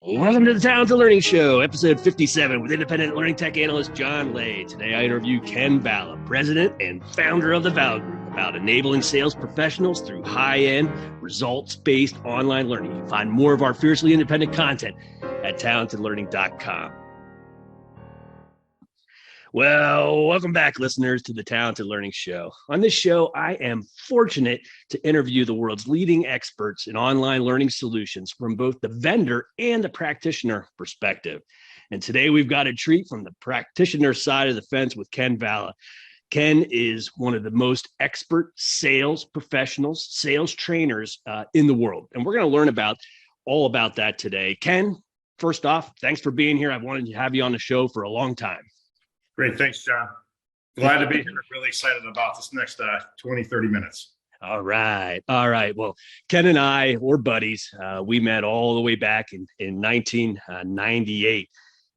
Welcome to the Talented Learning Show, episode 57, with independent learning tech analyst John Lay. Today I interview Ken Valla, president and founder of the Valla Group, about enabling sales professionals through high-end, results-based online learning. You can find more of our fiercely independent content at talentedlearning.com. Well, welcome back, listeners, to the Talented Learning Show. On this show, I am fortunate to interview the world's leading experts in online learning solutions from both the vendor and the practitioner perspective. And today we've got a treat from the practitioner side of the fence with Ken Valla. Ken is one of the most expert sales professionals, sales trainers in the world. And we're going to learn all about that today. Ken, first off, thanks for being here. I've wanted to have you on the show for a long time. Great. Thanks, John. Glad to be here. Really excited about this next 20, 30 minutes. All right. Well, Ken and I were buddies. We met all the way back in 1998.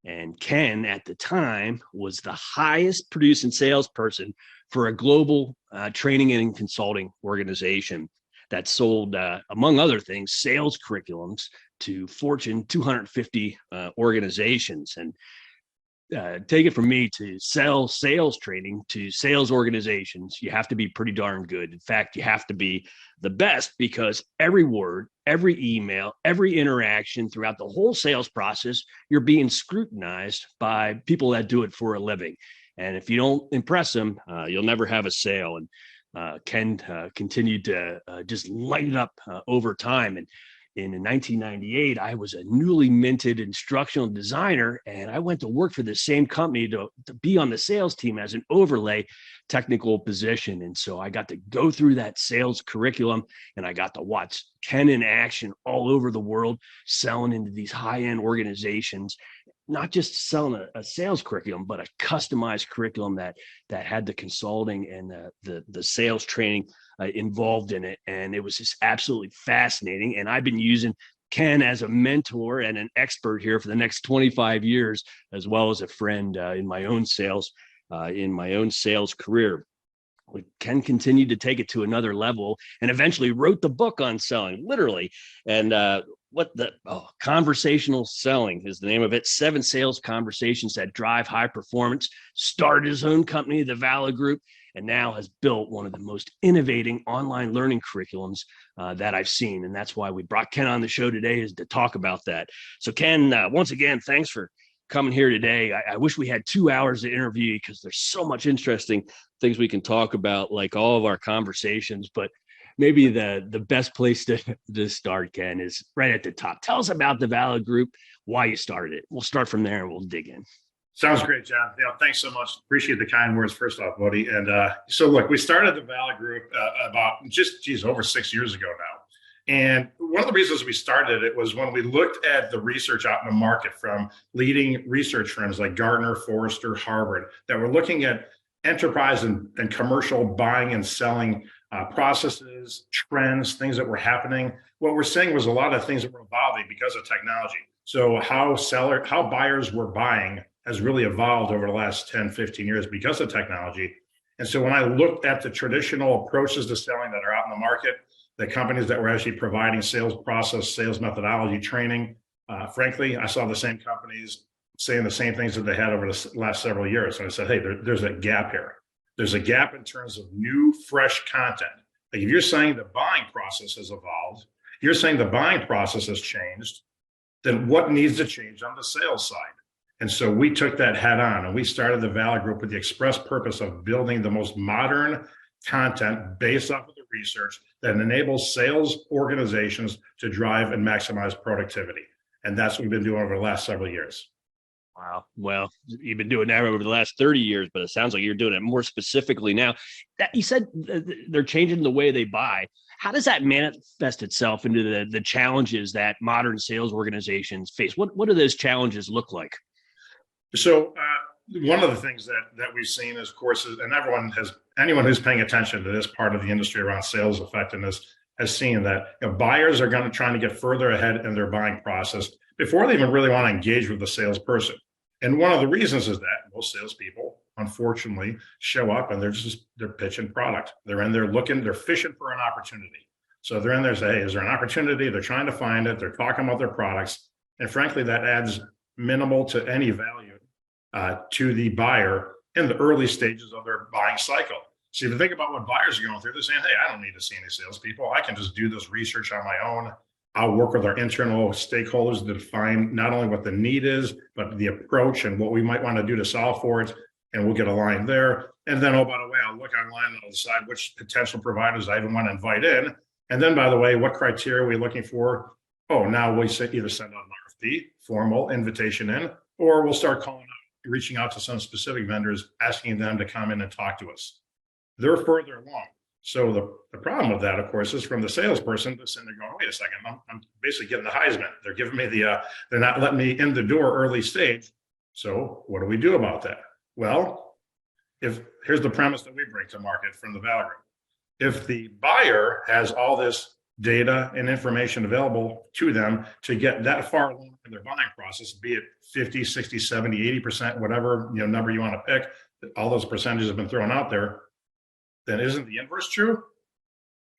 And Ken, at the time, was the highest producing salesperson for a global training and consulting organization that sold, among other things, sales curriculums to Fortune 250 organizations. And take it from me, to sell sales training to sales organizations, you have to be pretty darn good. In fact, you have to be the best, because every word, every email, every interaction throughout the whole sales process, you're being scrutinized by people that do it for a living. And if you don't impress them, you'll never have a sale. And Ken continued to just light it up over time. And in 1998, I was a newly minted instructional designer, and I went to work for the same company to be on the sales team as an overlay technical position. And so I got to go through that sales curriculum, and I got to watch Ken in action all over the world, selling into these high-end organizations, not just selling a sales curriculum, but a customized curriculum that had the consulting and the sales training involved in it. And it was just absolutely fascinating. And I've been using Ken as a mentor and an expert here for the next 25 years, as well as a friend in my own sales career. Ken continued to take it to another level and eventually wrote the book on selling, literally. And conversational selling is the name of it. 7 sales conversations that drive high performance. Started his own company, the Valla Group, and now has built one of the most innovating online learning curriculums that I've seen. And that's why we brought Ken on the show today, is to talk about that. So Ken, once again, thanks for coming here today. I wish we had 2 hours to interview you, because there's so much interesting things we can talk about, like all of our conversations. But maybe the best place to start, Ken, is right at the top. Tell us about the Valla Group, why you started it. We'll start from there and we'll dig in. Sounds great, John. Thanks so much. Appreciate the kind words, first off, buddy. And so look, we started the Valla Group about over 6 years ago now. And one of the reasons we started it was when we looked at the research out in the market from leading research firms like Gartner, Forrester, Harvard, that were looking at enterprise and commercial buying and selling processes, trends, things that were happening. What we're seeing was a lot of things that were evolving because of technology. So how buyers were buying has really evolved over the last 10, 15 years because of technology. And so when I looked at the traditional approaches to selling that are out in the market, the companies that were actually providing sales process, sales methodology training, frankly, I saw the same companies saying the same things that they had over the last several years. And I said, hey, there's a gap here. There's a gap in terms of new, fresh content. Like, if you're saying the buying process has evolved, you're saying the buying process has changed, then what needs to change on the sales side? And so we took that head on, and we started the Valla Group with the express purpose of building the most modern content based off of the research that enables sales organizations to drive and maximize productivity. And that's what we've been doing over the last several years. Wow. Well, you've been doing that over the last 30 years, but it sounds like you're doing it more specifically now. That you said they're changing the way they buy. How does that manifest itself into the challenges that modern sales organizations face? What do those challenges look like? So one of the things that we've seen is, of course, and anyone who's paying attention to this part of the industry around sales effectiveness has seen that buyers are going to try to get further ahead in their buying process before they even really want to engage with the salesperson. And one of the reasons is that most salespeople, unfortunately, show up and they're pitching product. They're in there they're fishing for an opportunity. So they're in there say, hey, is there an opportunity? They're trying to find it. They're talking about their products. And frankly, that adds minimal to any value to the buyer in the early stages of their buying cycle. So if you think about what buyers are going through, they're saying, hey, I don't need to see any salespeople. I can just do this research on my own. I'll work with our internal stakeholders to define not only what the need is, but the approach and what we might want to do to solve for it. And we'll get aligned there. And then, oh, by the way, I'll look online and I'll decide which potential providers I even want to invite in. And then, by the way, what criteria are we looking for? Oh, now we either send out an RFP, formal invitation in, or we'll start calling out, reaching out to some specific vendors, asking them to come in and talk to us. They're further along. So the problem with that, of course, is from the salesperson that's in there going, wait a second, I'm basically getting the Heisman. They're giving me they're not letting me in the door early stage. So what do we do about that? Well, here's the premise that we bring to market from the Valla Group. If the buyer has all this data and information available to them to get that far along in their buying process, be it 50, 60, 70, 80%, whatever number you want to pick, all those percentages have been thrown out there, then isn't the inverse true?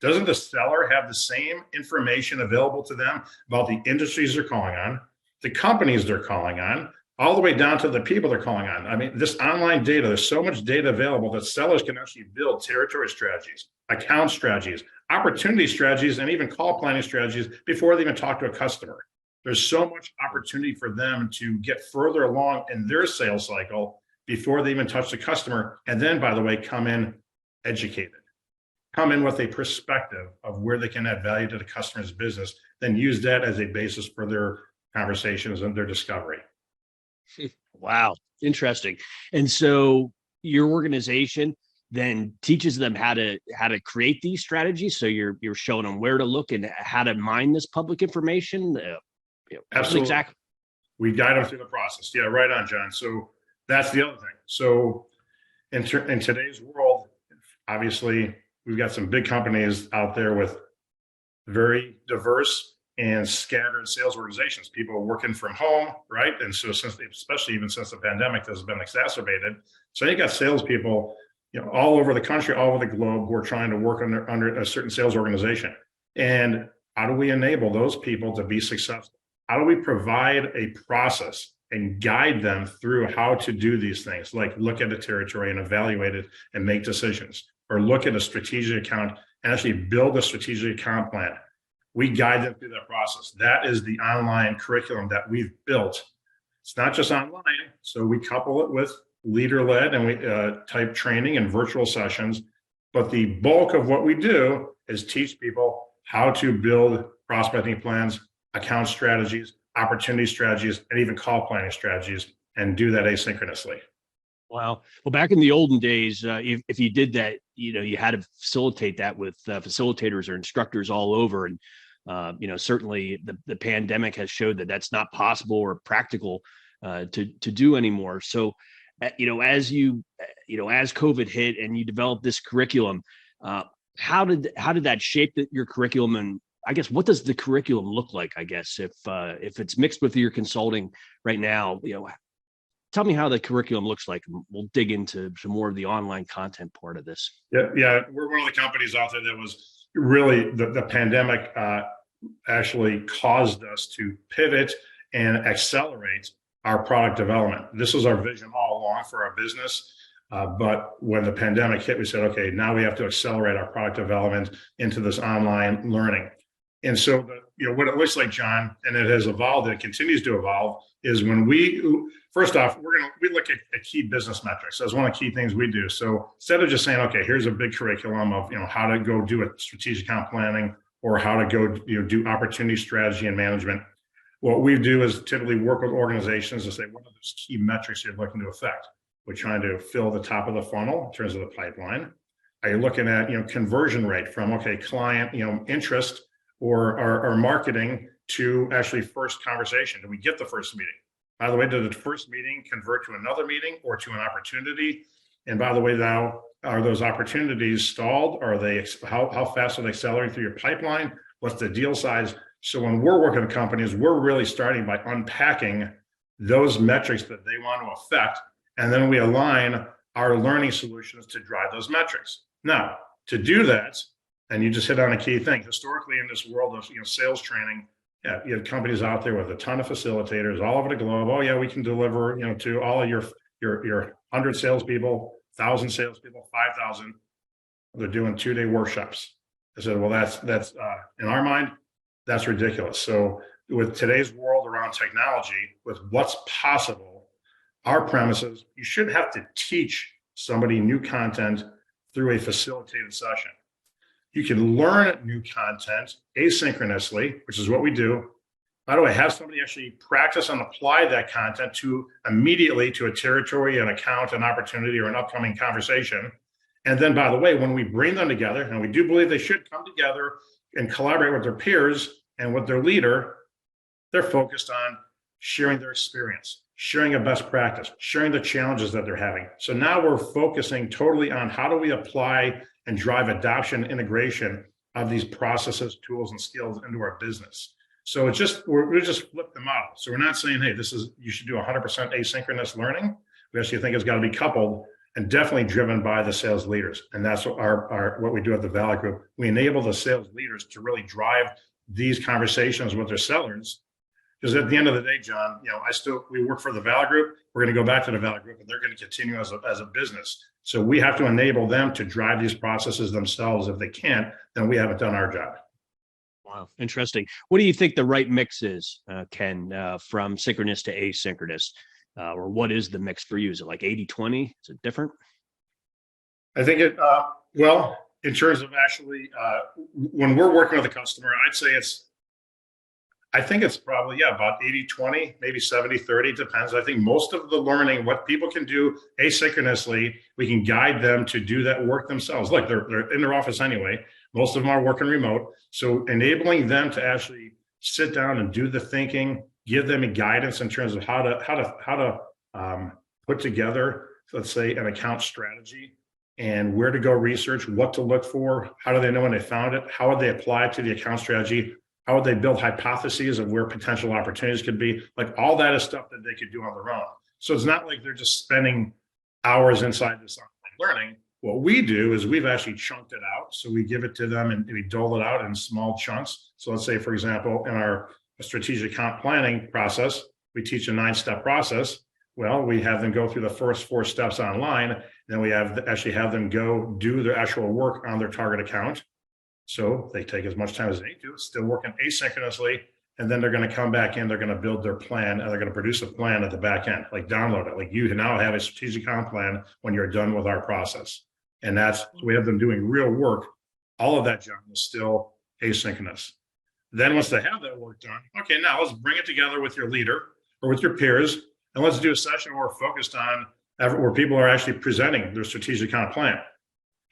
Doesn't the seller have the same information available to them about the industries they're calling on, the companies they're calling on, all the way down to the people they're calling on? I mean, this online data, there's so much data available that sellers can actually build territory strategies, account strategies, opportunity strategies, and even call planning strategies before they even talk to a customer. There's so much opportunity for them to get further along in their sales cycle before they even touch the customer. And then, by the way, come in educated, come in with a perspective of where they can add value to the customer's business, then use that as a basis for their conversations and their discovery. Wow, interesting. And so your organization then teaches them how to create these strategies. So you're showing them where to look and how to mine this public information. Absolutely. Exactly. We guide them through the process. Yeah, right on, John. So that's the other thing. So in today's world, obviously, we've got some big companies out there with very diverse and scattered sales organizations, people working from home, right? And so especially even since the pandemic, this has been exacerbated. So you got salespeople, all over the country, all over the globe, who are trying to work under a certain sales organization. And how do we enable those people to be successful? How do we provide a process and guide them through how to do these things, like look at a territory and evaluate it and make decisions, or look at a strategic account and actually build a strategic account plan? We guide them through that process. That is the online curriculum that we've built. It's not just online. So we couple it with leader-led and we type training and virtual sessions. But the bulk of what we do is teach people how to build prospecting plans, account strategies, opportunity strategies, and even call planning strategies, and do that asynchronously. Wow. Well, back in the olden days, if you did that, you had to facilitate that with facilitators or instructors all over. And, certainly the pandemic has showed that that's not possible or practical to do anymore. So, as COVID hit and you developed this curriculum, how did that shape your curriculum? And I guess, what does the curriculum look like? I guess if it's mixed with your consulting right now, tell me how the curriculum looks like. We'll dig into some more of the online content part of this. Yeah. We're one of the companies out there that was really the pandemic actually caused us to pivot and accelerate our product development. This was our vision all along for our business. But when the pandemic hit, we said, okay, now we have to accelerate our product development into this online learning. And so, what it looks like, John, and it has evolved and it continues to evolve, is when first off, we look at key business metrics. That's one of the key things we do. So instead of just saying, okay, here's a big curriculum of how to go do a strategic account planning or how to go do opportunity strategy and management, what we do is typically work with organizations to say, what are those key metrics you're looking to affect? We're trying to fill the top of the funnel in terms of the pipeline. Are you looking at conversion rate from client interest or marketing to actually first conversation? Do we get the first meeting? By the way, did the first meeting convert to another meeting or to an opportunity? And by the way, now, are those opportunities stalled? Are they how fast are they accelerating through your pipeline? What's the deal size? So when we're working with companies, we're really starting by unpacking those metrics that they want to affect, and then we align our learning solutions to drive those metrics. Now, to do that, and you just hit on a key thing. Historically, in this world of sales training, Yeah, you have companies out there with a ton of facilitators all over the globe. Oh yeah, we can deliver, to all of your 100 salespeople, 1,000 salespeople, 5,000. They're doing 2-day workshops. I said, well, that's in our mind, that's ridiculous. So with today's world around technology, with what's possible, our premises, you shouldn't have to teach somebody new content through a facilitated session. You can learn new content asynchronously, which is what we do. By the way, have somebody actually practice and apply that content to immediately to a territory, an account, an opportunity, or an upcoming conversation. And then, by the way, when we bring them together, and we do believe they should come together and collaborate with their peers and with their leader, they're focused on sharing their experience, sharing a best practice, sharing the challenges that they're having. So now we're focusing totally on how do we apply and drive adoption, integration of these processes, tools, and skills into our business. So it's just, we're just flip the model. So we're not saying, hey, you should do 100% asynchronous learning. We actually think it's got to be coupled and definitely driven by the sales leaders. And that's what we do at the Valla Group. We enable the sales leaders to really drive these conversations with their sellers. Because at the end of the day, John, we work for the Valla Group. We're going to go back to the Valla Group, and they're going to continue as a business. So we have to enable them to drive these processes themselves. If they can't, then we haven't done our job. Wow, interesting. What do you think the right mix is, Ken, from synchronous to asynchronous? Or what is the mix for you? Is it like 80-20? Is it different? I think in terms of actually, when we're working with a customer, I think it's probably, about 80-20, maybe 70-30, depends. I think most of the learning, what people can do asynchronously, we can guide them to do that work themselves. Look, they're in their office anyway. Most of them are working remote. So enabling them to actually sit down and do the thinking, give them a guidance in terms of how to put together, let's say, an account strategy and where to go research, what to look for, how do they know when they found it, how would they apply it to the account strategy, how would they build hypotheses of where potential opportunities could be? Like all that is stuff that they could do on their own. So it's not like they're just spending hours inside this online learning. What we do is we've actually chunked it out. So we give it to them and we dole it out in small chunks. So let's say, for example, in our strategic account planning process, we teach a 9-step process. Well, we have them go through the first 4 steps online. Then we have them go do their actual work on their target account. So they take as much time as they do, still working asynchronously. And then they're going to come back in, they're going to build their plan, and they're going to produce a plan at the back end, like download it. Like you now have a strategic account plan when you're done with our process. And we have them doing real work. All of that, John, is still asynchronous. Then once they have that work done, okay, now let's bring it together with your leader or with your peers, and let's do a session where we're focused on where people are actually presenting their strategic account plan,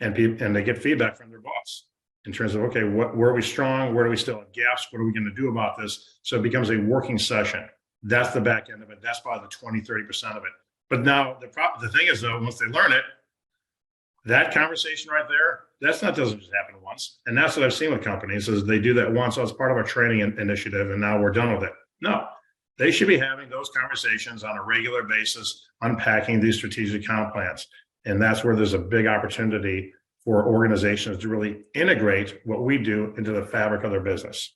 and they get feedback from their boss in terms of, okay, where are we strong? Where do we still have gaps? What are we going to do about this? So it becomes a working session. That's the back end of it. That's probably the 20-30% of it. But now the thing is, though, once they learn it, that conversation right there, doesn't just happen once. And that's what I've seen with companies is they do that once. So it's part of our training initiative, and now we're done with it. No, they should be having those conversations on a regular basis, unpacking these strategic account plans. And that's where there's a big opportunity for organizations to really integrate what we do into the fabric of their business.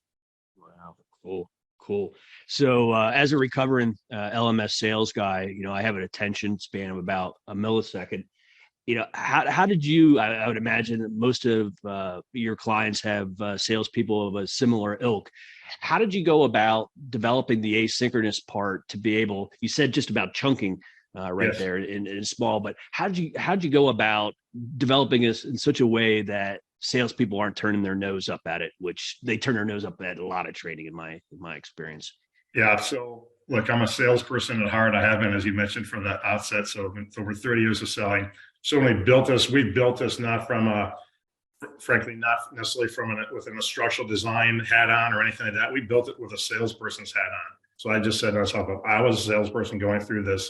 Wow, cool. So as a recovering LMS sales guy, I have an attention span of about a millisecond. How did you, I would imagine that most of your clients have salespeople of a similar ilk. How did you go about developing the asynchronous part to be able, you said just about chunking yes. there in small, but how'd you go about developing this in such a way that salespeople aren't turning their nose up at it, which they turn their nose up at a lot of training in my experience? Yeah. So look, I'm a salesperson at heart. I have been, as you mentioned, from the outset. So it's over 30 years of selling. So when we built this not from frankly, not necessarily with an instructional design hat on or anything like that. We built it with a salesperson's hat on. So I just said to myself, if I was a salesperson going through this,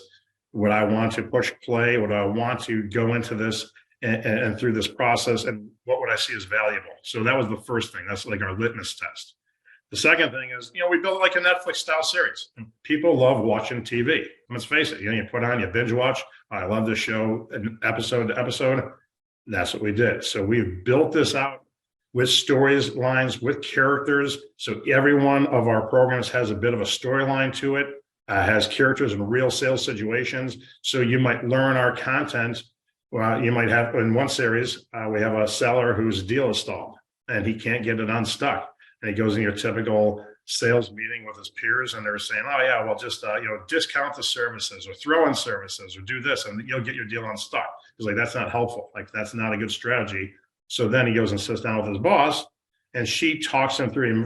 would I want to push play? Would I want to go into this and through this process? And what would I see as valuable? So that was the first thing. That's like our litmus test. The second thing is, we built like a Netflix style series. And people love watching TV. Let's face it, you put on, you binge watch. I love this show, episode to episode. That's what we did. So we built this out with stories lines, with characters. So every one of our programs has a bit of a storyline to it, has characters in real sales situations. So you might learn our content. Well, you might have in one series, we have a seller whose deal is stalled and he can't get it unstuck. And he goes in your typical sales meeting with his peers and they're saying, oh yeah, well just, discount the services or throw in services or do this and you'll get your deal unstuck. He's like, that's not helpful. Like, that's not a good strategy. So then he goes and sits down with his boss and she talks him through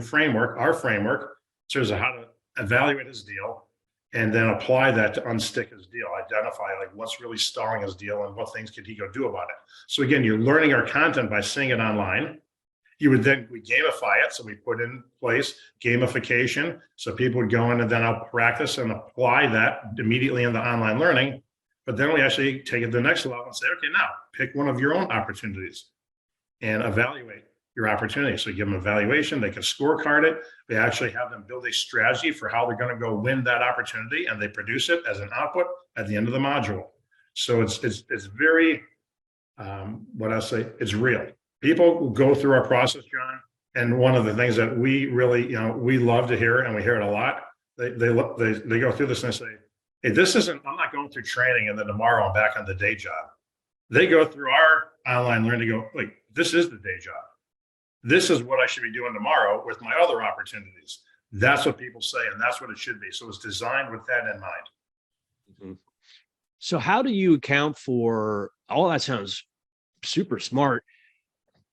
our framework, in terms of how to evaluate his deal and then apply that to unstick his deal, identify like what's really stalling his deal and what things could he go do about it. So again, you're learning our content by seeing it online. We gamify it. So we put in place gamification. So people would go in and then I'll practice and apply that immediately in the online learning. But then we actually take it to the next level and say, okay, now pick one of your own opportunities and evaluate your opportunity. So you give them an evaluation, they can scorecard it. They actually have them build a strategy for how they're going to go win that opportunity, and they produce it as an output at the end of the module. So it's very, it's real. People go through our process, John, and one of the things that we really, we love to hear, and we hear it a lot, they go through this and they say, hey, I'm not going through training and then tomorrow I'm back on the day job. They go through our online learning and go, like, this is the day job. This is what I should be doing tomorrow with my other opportunities. That's what people say, and that's what it should be. So it's designed with that in mind. Mm-hmm. So how do you account for all that? Sounds super smart.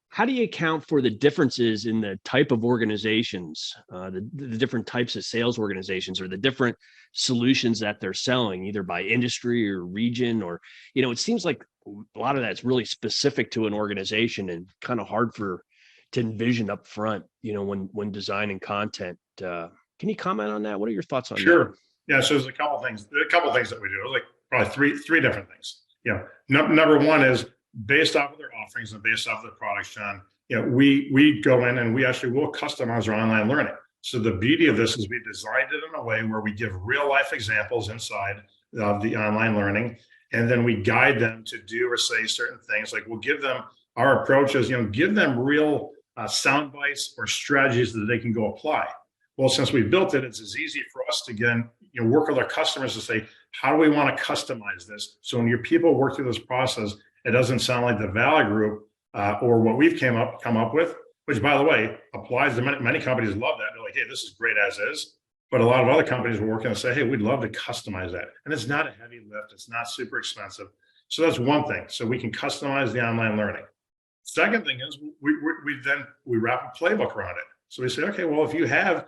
How do you account for the differences in the type of organizations, the different types of sales organizations, or the different solutions that they're selling, either by industry or region? Or, it seems like a lot of that's really specific to an organization and kind of hard to envision up front, when designing content. Can you comment on that? What are your thoughts on that? Sure. Yeah. So there's a couple things that we do, like probably three different things. Number one is, based off of their offerings and based off of their products, John, we go in and we actually will customize our online learning. So the beauty of this is we designed it in a way where we give real life examples inside of the online learning, and then we guide them to do or say certain things. Like, we'll give them, our approach is, give them real sound bites or strategies that they can go apply. Well, since we built it, it's as easy for us to, again, work with our customers to say, how do we want to customize this? So when your people work through this process, it doesn't sound like the Valla Group or what we've come up with, which, by the way, applies to many companies. Love that. They're like, hey, this is great as is. But a lot of other companies are working and say, hey, we'd love to customize that. And it's not a heavy lift. It's not super expensive. So that's one thing. So we can customize the online learning. Second thing is we wrap a playbook around it. So we say, okay, well, if you go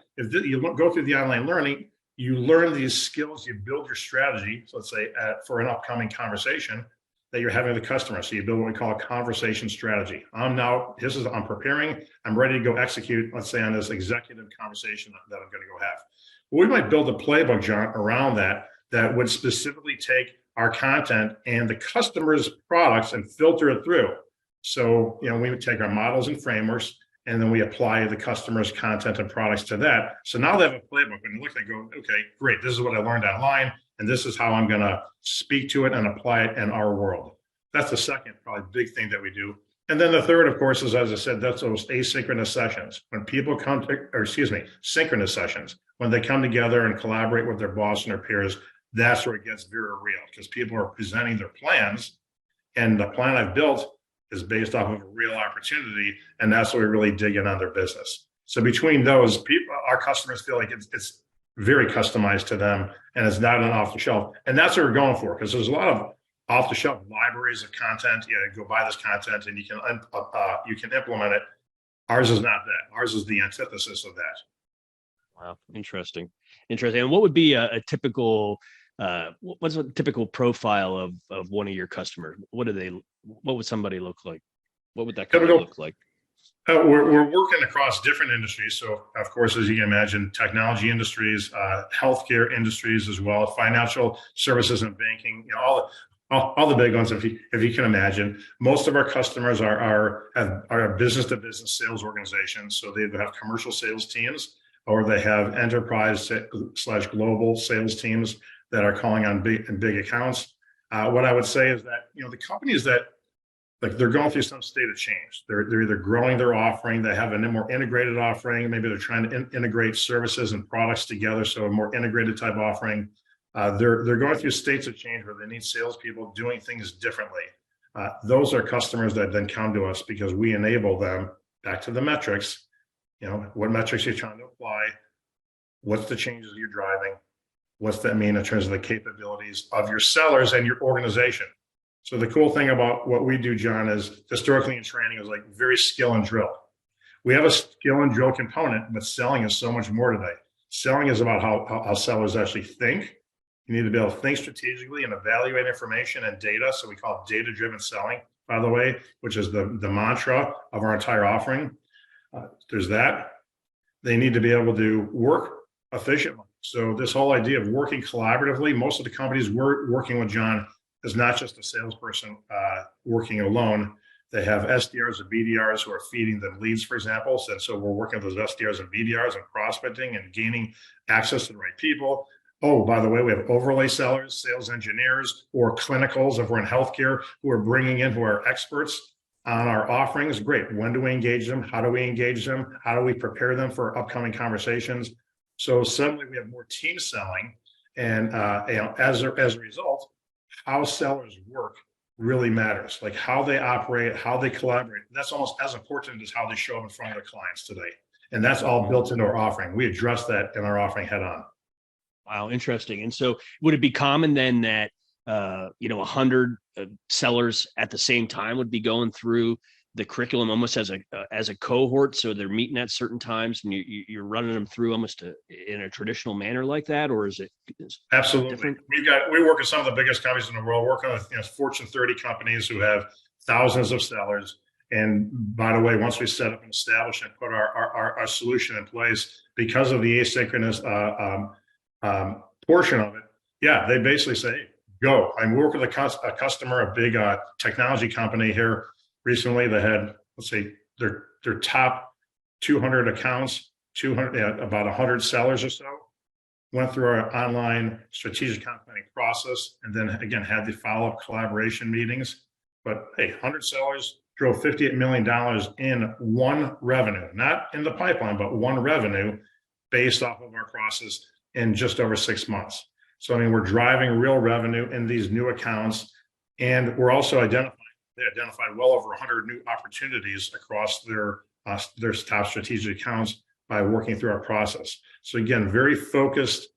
through the online learning, you learn these skills, you build your strategy. So let's say for an upcoming conversation that you're having with the customer. So you build what we call a conversation strategy. I'm preparing, I'm ready to go execute, let's say, on this executive conversation that I'm going to go have. Well, we might build a playbook, John, around that would specifically take our content and the customer's products and filter it through. So, we would take our models and frameworks, and then we apply the customer's content and products to that. So now they have a playbook, and look, they go, okay, great. This is what I learned online, and this is how I'm going to speak to it and apply it in our world. That's the second probably big thing that we do. And then the third, of course, is, as I said, that's those asynchronous sessions. When people synchronous sessions, when they come together and collaborate with their boss and their peers, that's where it gets very real, because people are presenting their plans, and the plan I've built is based off of a real opportunity, and that's where we really dig in on their business. So between those, our customers feel like it's very customized to them, and it's not an off the shelf. And that's what we're going for, because there's a lot of off the shelf libraries of content. Go buy this content and you can implement it. Ours is not that. Ours is the antithesis of that. Wow, interesting. And what would be a typical? What's a typical profile of one of your customers? What would somebody look like? What would that company look like? We're working across different industries. So, of course, as you can imagine, technology industries, healthcare industries as well, financial services and banking, all the big ones, if you can imagine. Most of our customers are business-to-business sales organizations. So they have commercial sales teams, or they have enterprise/global sales teams that are calling on big accounts. What I would say is that, the companies that like they're going through some state of change. They're either growing their offering, they have a more integrated offering, maybe they're trying to integrate services and products together, so a more integrated type offering. They're going through states of change where they need salespeople doing things differently. Those are customers that then come to us because we enable them. Back to the metrics, what metrics you're trying to apply, what's the changes you're driving, what's that mean in terms of the capabilities of your sellers and your organization. So the cool thing about what we do, John, is historically in training is like very skill and drill. We have a skill and drill component, but selling is so much more today. Selling is about how sellers actually think. You need to be able to think strategically and evaluate information and data. So we call it data-driven selling, by the way, which is the mantra of our entire offering. There's that. They need to be able to work efficiently. So this whole idea of working collaboratively, most of the companies we're working with, John, is not just a salesperson working alone. They have SDRs and BDRs who are feeding them leads, for example. So we're working with those SDRs and BDRs and prospecting and gaining access to the right people. Oh, by the way, we have overlay sellers, sales engineers, or clinicals if we're in healthcare who are bringing in, who are experts on our offerings. Great. When do we engage them? How do we engage them? How do we prepare them for upcoming conversations? So suddenly we have more team selling. And as a result, how sellers work really matters. Like how they operate, how they collaborate. That's almost as important as how they show up in front of their clients today. And that's all built into our offering. We address that in our offering head on. Wow, interesting. And so would it be common then that 100 sellers at the same time would be going through the curriculum almost as a cohort, so they're meeting at certain times and you're running them through almost in a traditional manner like that, or is it absolutely different? We work with some of the biggest companies in the world, working with Fortune 30 companies who have thousands of sellers. And by the way, once we set up and establish and put our solution in place, because of the asynchronous portion of it, they basically say, hey, go. I work with a customer, a big technology company here recently that had, let's say, their top 200 accounts, about 100 sellers or so, went through our online strategic account planning process, and then again had the follow-up collaboration meetings. But hey, 100 sellers drove $58 million in one revenue, not in the pipeline, but one revenue based off of our process in just over 6 months. So, I mean, we're driving real revenue in these new accounts, and we're also they identified well over 100 new opportunities across their top strategic accounts by working through our process. So again, very focused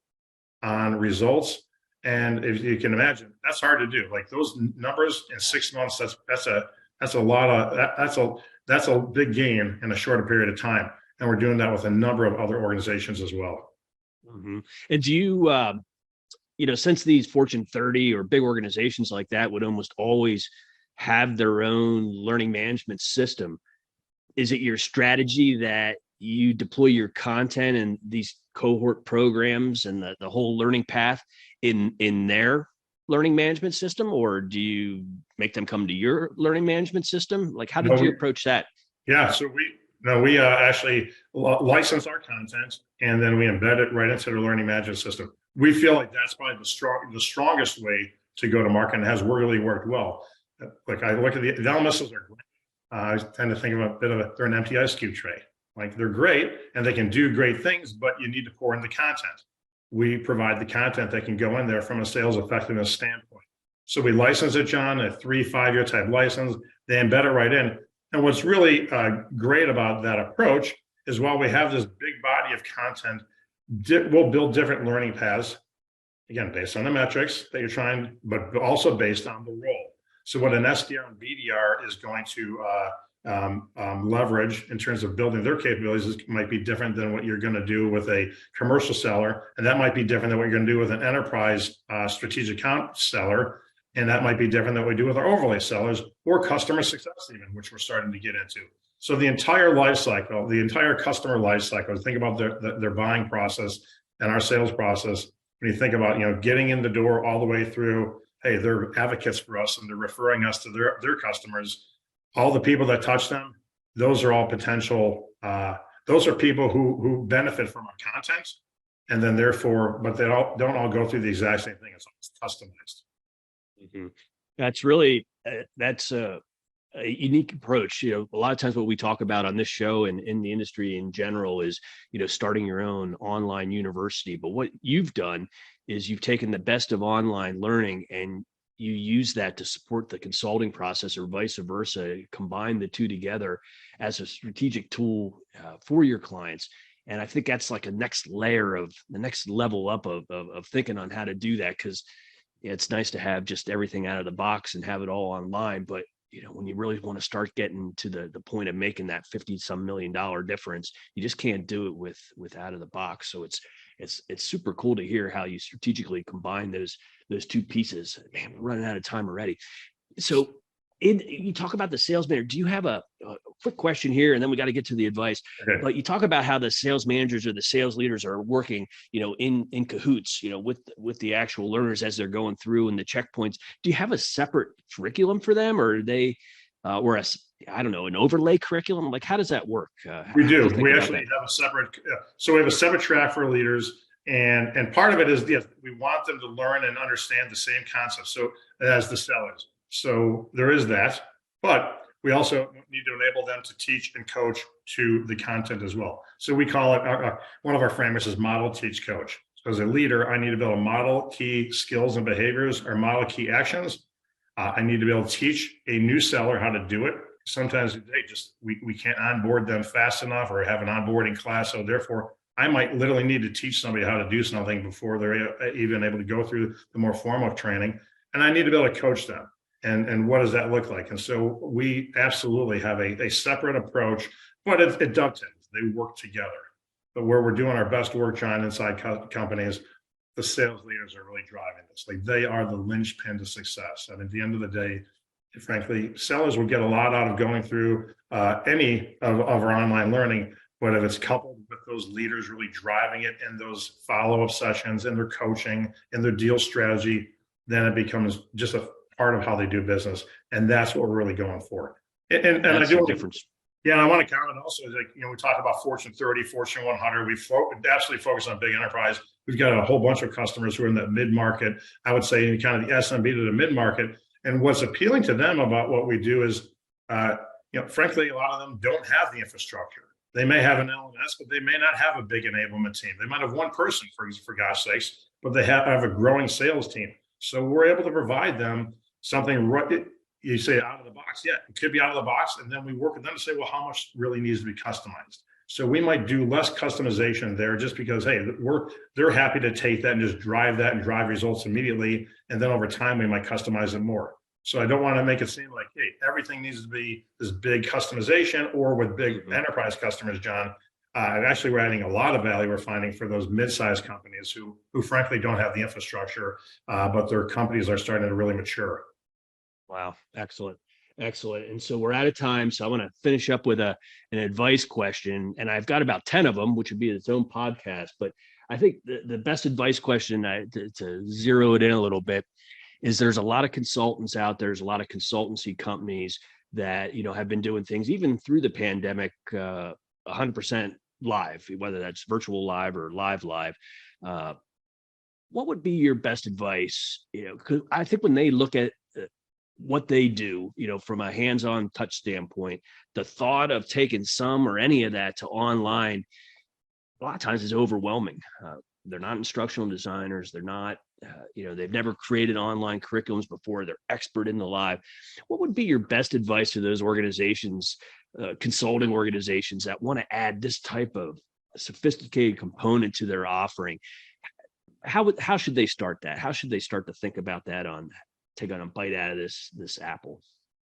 on results. And if you can imagine, that's hard to do. Like those numbers in 6 months, that's a big gain in a shorter period of time. And we're doing that with a number of other organizations as well. Mm-hmm. And do you, since these Fortune 30 or big organizations like that would almost always have their own learning management system, is it your strategy that you deploy your content and these cohort programs and the whole learning path in their learning management system, or do you make them come to your learning management system? Like, how did you approach that? Yeah, so we actually license our content and then we embed it right into the learning management system. We feel like that's probably the strongest way to go to market, and has really worked well. Like I look at the LMSs are great. I tend to think of they're an empty ice cube tray. Like they're great and they can do great things, but you need to pour in the content. We provide the content that can go in there from a sales effectiveness standpoint. So we license it, John, a 3-5 year type license. They embed it right in. And what's really great about that approach is while we have this big body of content, we'll build different learning paths, again, based on the metrics that you're trying, but also based on the role. So what an SDR and BDR is going to leverage in terms of building their capabilities might be different than what you're going to do with a commercial seller. And that might be different than what you're going to do with an enterprise strategic account seller. And that might be different than what we do with our overlay sellers or customer success even, which we're starting to get into. So the entire life cycle, the entire customer life cycle, think about their buying process and our sales process. When you think about, getting in the door all the way through, hey, they're advocates for us and they're referring us to their customers. All the people that touch them, those are all potential. Those are people who benefit from our content, and then therefore, but they don't all go through the exact same thing. It's customized. Mm-hmm. That's really a unique approach. A lot of times what we talk about on this show and in the industry in general is, starting your own online university. But what you've done is you've taken the best of online learning and you use that to support the consulting process, or vice versa, combine the two together as a strategic tool for your clients. And I think that's like a next layer of the next level up of thinking on how to do that. Because it's nice to have just everything out of the box and have it all online. But when you really want to start getting to the point of making that 50 some $1 million difference, you just can't do it with out of the box. So it's super cool to hear how you strategically combine those two pieces. Man, we're running out of time already. So you talk about the sales manager. Do you have a quick question here, and then we got to get to the advice? Okay. But you talk about how the sales managers or the sales leaders are working, in cahoots, with the actual learners as they're going through and the checkpoints. Do you have a separate curriculum for them, or are they, or I don't know, an overlay curriculum? Like, how does that work? We do. We actually have a separate. So we have a separate track for leaders, and part of it is, yes, we want them to learn and understand the same concepts so as the sellers. So there is that, but we also need to enable them to teach and coach to the content as well. So we call it one of our frameworks is model, teach, coach. So as a leader, I need to be able to model key skills and behaviors or model key actions. I need to be able to teach a new seller how to do it. Sometimes we can't onboard them fast enough or have an onboarding class. So therefore, I might literally need to teach somebody how to do something before they're even able to go through the more formal training. And I need to be able to coach them. And what does that look like? And so we absolutely have a separate approach, but it dovetails. They work together. But where we're doing our best work, John, inside companies, the sales leaders are really driving this. Like, they are the linchpin to success. And at the end of the day, frankly, sellers will get a lot out of going through any of our online learning. But if it's coupled with those leaders really driving it in those follow-up sessions, in their coaching, in their deal strategy, then it becomes just a part of how they do business. And that's what we're really going for. And I do a difference. Yeah, and I want to comment also, like, we talk about Fortune 30, Fortune 100. We absolutely focus on big enterprise. We've got a whole bunch of customers who are in that mid-market, I would say kind of the SMB to the mid-market. And what's appealing to them about what we do is, frankly, a lot of them don't have the infrastructure. They may have an LMS, but they may not have a big enablement team. They might have one person, for gosh sakes, but they have a growing sales team. So we're able to provide them something, you say out of the box. Yeah, it could be out of the box. And then we work with them to say, well, how much really needs to be customized? So we might do less customization there just because, hey, they're happy to take that and just drive that and drive results immediately. And then over time, we might customize it more. So I don't want to make it seem like, hey, everything needs to be this big customization, or with big enterprise customers, John. Actually, we're adding a lot of value, we're finding, for those mid-sized companies who frankly don't have the infrastructure, but their companies are starting to really mature. Wow. Excellent. And so we're out of time. So I want to finish up with an advice question, and I've got about 10 of them, which would be its own podcast. But I think the best advice question, to zero it in a little bit, is there's a lot of consultants out there. There's a lot of consultancy companies that, have been doing things even through the pandemic, 100% live, whether that's virtual live or live. What would be your best advice? Because I think when they look at what they do, from a hands-on touch standpoint, the thought of taking some or any of that to online, a lot of times is overwhelming. They're not instructional designers. They're not, they've never created online curriculums before. They're expert in the live. What would be your best advice to those organizations, consulting organizations, that want to add this type of sophisticated component to their offering? How should they start that? How should they start to think about that, on taking a bite out of this apple?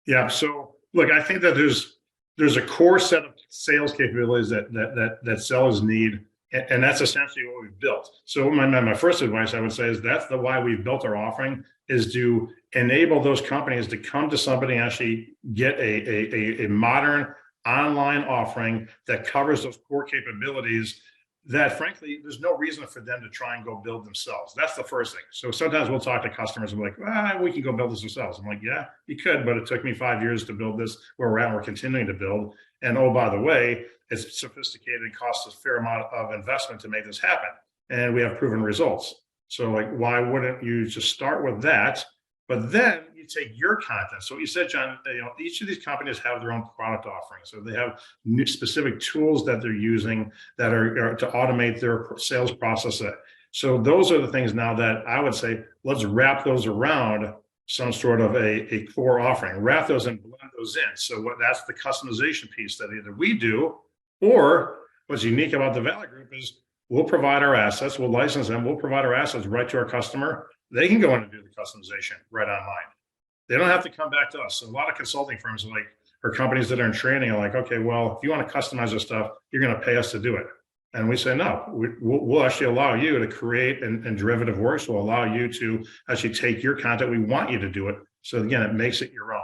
Yeah. So look, I think that there's a core set of sales capabilities that sellers need. And that's essentially what we've built. So my first advice, I would say, is that's why we've built our offering, is to enable those companies to come to somebody and actually get a modern online offering that covers those core capabilities that, frankly, there's no reason for them to try and go build themselves. That's the first thing. So sometimes we'll talk to customers and we're like, we can go build this ourselves. I'm like, yeah, you could, but it took me 5 years to build this where we're at, and we're continuing to build. And oh, by the way, it's sophisticated and costs a fair amount of investment to make this happen. And we have proven results. So, like, why wouldn't you just start with that? But then you take your content. So what you said, John, each of these companies have their own product offerings. So they have new specific tools that they're using that are to automate their sales process. So those are the things now that I would say, let's wrap those around some sort of a core offering, wrap those and blend those in. So that's the customization piece that either we do, or what's unique about the Valla Group is we'll provide our assets, we'll license them, we'll provide our assets right to our customer. They can go in and do the customization right online. They don't have to come back to us. So a lot of consulting firms or companies that are in training are like, okay, well, if you want to customize this stuff, you're going to pay us to do it. And we say, no, we'll actually allow you to create and derivative works. We'll allow you to actually take your content. We want you to do it. So again, it makes it your own.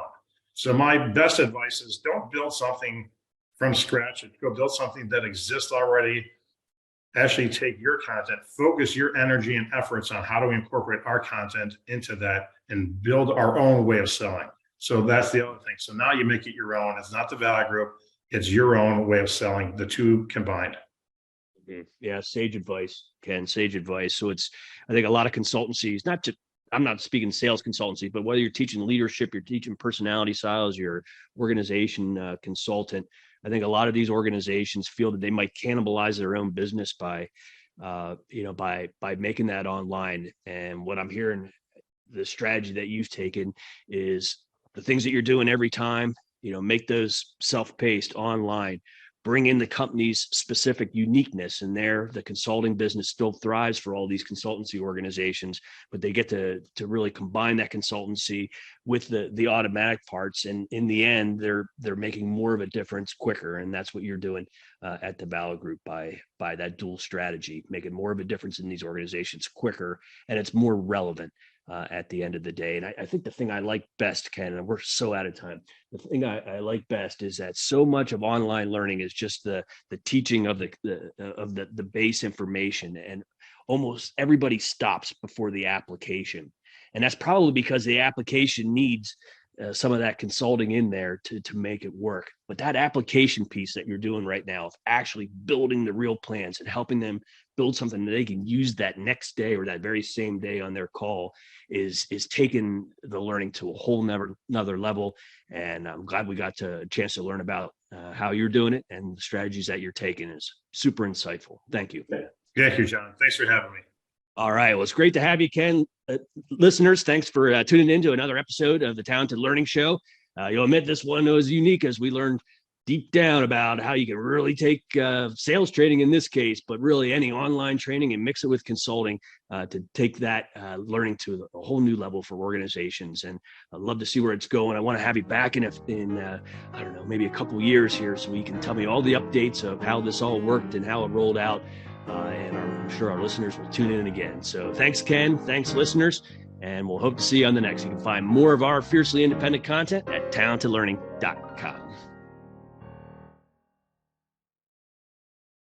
So my best advice is don't build something from scratch. Go build something that exists already. Actually take your content, focus your energy and efforts on how to incorporate our content into that and build our own way of selling. So that's the other thing. So now you make it your own. It's not the Valla Group. It's your own way of selling, the two combined. Yeah, sage advice, Ken, sage advice. So I think a lot of consultancies, I'm not speaking sales consultancy, but whether you're teaching leadership, you're teaching personality styles, you're organization consultant, I think a lot of these organizations feel that they might cannibalize their own business by making that online. And what I'm hearing, the strategy that you've taken is the things that you're doing every time, make those self-paced online, bring in the company's specific uniqueness, and the consulting business still thrives for all these consultancy organizations, but they get to really combine that consultancy with the automatic parts. And in the end, they're making more of a difference quicker. And that's what you're doing at the Valla Group by that dual strategy, making more of a difference in these organizations quicker, and it's more relevant at the end of the day. And I think the thing I like best, Ken, and we're so out of time, the thing I like best is that so much of online learning is just the teaching of the base information, and almost everybody stops before the application. And that's probably because the application needs some of that consulting in there to make it work. But that application piece that you're doing right now of actually building the real plans and helping them build something that they can use that next day or that very same day on their call is taking the learning to a whole another level. And I'm glad we got a chance to learn about how you're doing it, and the strategies that you're taking is super insightful. Thank you. Thank you, John. Thanks for having me. All right. Well, it's great to have you, Ken. Listeners, thanks for tuning in to another episode of the Talented Learning Show. You'll admit this one was unique, as we learned deep down about how you can really take sales training in this case, but really any online training, and mix it with consulting to take that learning to a whole new level for organizations. And I'd love to see where it's going. I want to have you back in I don't know, maybe a couple years here, so you can tell me all the updates of how this all worked and how it rolled out. And I'm sure our listeners will tune in again. So thanks, Ken. Thanks, listeners. And we'll hope to see you on the next. You can find more of our fiercely independent content at talentedlearning.com.